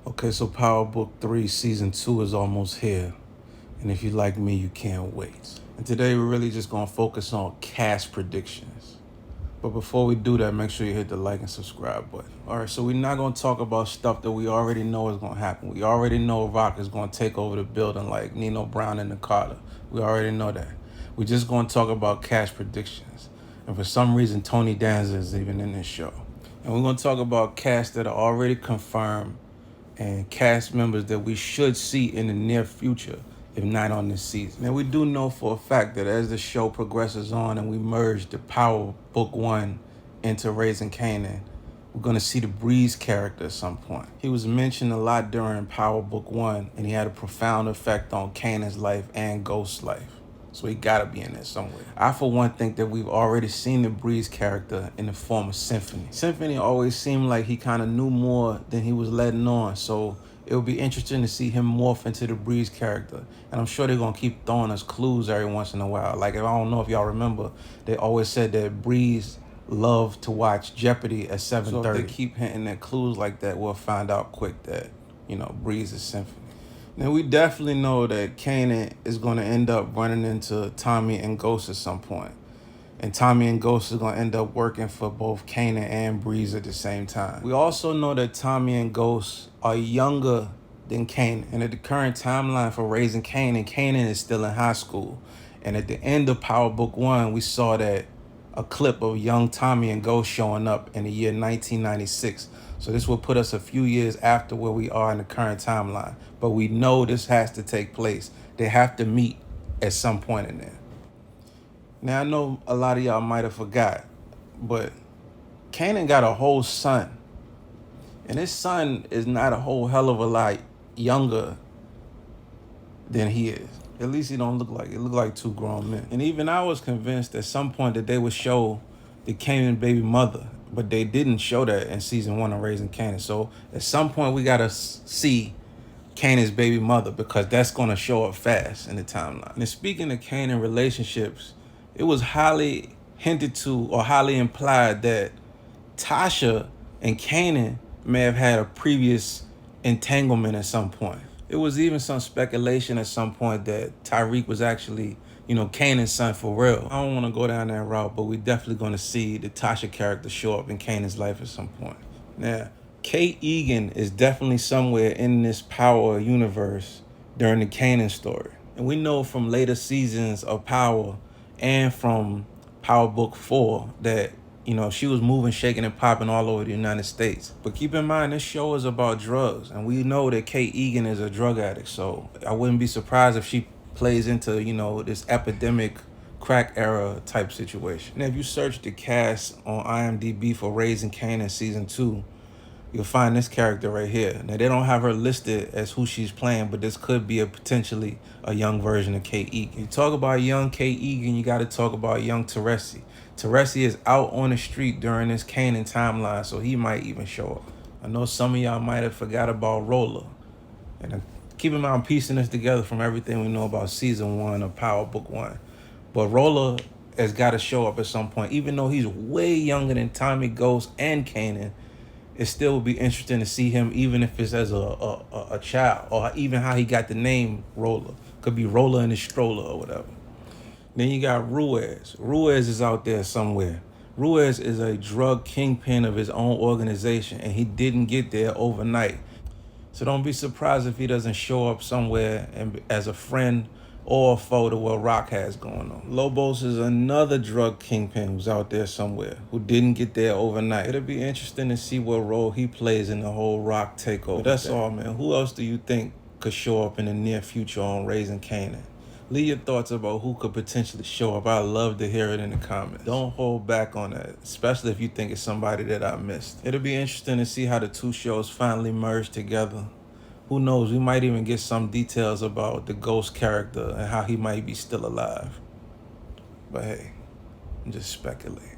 Okay, so Power Book 3 Season 2 is almost here. And if you like me, you can't wait. And today we're really just going to focus on cast predictions. But before we do that, make sure you hit the like and subscribe button. All right, so we're not going to talk about stuff that we already know is going to happen. We already know Rock is going to take over the building like Nino Brown and Nakata. We already know that. We're just going to talk about cast predictions. And for some reason, Tony Danza is even in this show. And we're going to talk about casts that are already confirmed and cast members that we should see in the near future, if not on this season. Now, we do know for a fact that as the show progresses on and we merge the Power Book 1 into Raising Kanan, we're going to see the Breeze character at some point. He was mentioned a lot during Power Book 1, and he had a profound effect on Kanan's life and Ghost's life. So he gotta be in there somewhere. I, for one, think that we've already seen the Breeze character in the form of Symphony. Symphony always seemed like he kind of knew more than he was letting on, so it would be interesting to see him morph into the Breeze character. And I'm sure they're gonna keep throwing us clues every once in a while. Like, I don't know if y'all remember, they always said that Breeze loved to watch Jeopardy at 7:30. So if they keep hinting at clues like that, we'll find out quick that, Breeze is Symphony. Now, we definitely know that Kanan is going to end up running into Tommy and Ghost at some point. And Tommy and Ghost is going to end up working for both Kanan and Breeze at the same time. We also know that Tommy and Ghost are younger than Kanan. And at the current timeline for Raising Kanan, Kanan is still in high school. And at the end of Power Book 1, we saw that a clip of young Tommy and Ghost showing up in the year 1996. So this will put us a few years after where we are in the current timeline. But we know this has to take place. They have to meet at some point in there. Now, I know a lot of y'all might have forgot, but Kanan got a whole son. And his son is not a whole hell of a lot younger than he is. At least he don't look like it. It look like two grown men. And even I was convinced at some point that they would show the Kanan baby mother, but they didn't show that in season 1 of Raising Kanan. So at some point we gotta see Kanan's baby mother, because that's gonna show up fast in the timeline. And speaking of Kanan relationships, it was highly hinted to or highly implied that Tasha and Kanan may have had a previous entanglement at some point. It was even some speculation at some point that Tyreek was actually, Kanan's son for real. I don't want to go down that route, but we're definitely going to see the Tasha character show up in Kanan's life at some point. Now, Egan is definitely somewhere in this Power universe during the Kanan story. And we know from later seasons of Power and from Power Book 4 that she was moving, shaking, and popping all over the United States. But keep in mind, this show is about drugs. And we know that Egan is a drug addict. So I wouldn't be surprised if she plays into, this epidemic crack era type situation. Now, if you search the cast on IMDb for Raising Kanan Season 2, you'll find this character right here. Now, they don't have her listed as who she's playing, but this could be potentially a young version of Egan. You talk about young Egan, you got to talk about young Teresi. Teresi is out on the street during this Kanan timeline, so he might even show up. I know some of y'all might have forgot about Rolla. And keep in mind, I'm piecing this together from everything we know about Season 1 of Power Book 1. But Rolla has got to show up at some point. Even though he's way younger than Tommy, Ghost, and Kanan, it still would be interesting to see him, even if it's as a child, or even how he got the name Rolla. Could be Rolla in his stroller or whatever. Then you got Ruiz. Ruiz is out there somewhere. Ruiz is a drug kingpin of his own organization, and he didn't get there overnight. So don't be surprised if he doesn't show up somewhere and as a friend or a foe to what Rock has going on. Lobos is another drug kingpin who's out there somewhere who didn't get there overnight. It'll be interesting to see what role he plays in the whole Rock takeover. But that's all, man. Who else do you think could show up in the near future on Raising Kanan? Leave your thoughts about who could potentially show up. I'd love to hear it in the comments. Don't hold back on that, especially if you think it's somebody that I missed. It'll be interesting to see how the two shows finally merge together. Who knows, we might even get some details about the Ghost character and how he might be still alive. But hey, I'm just speculating.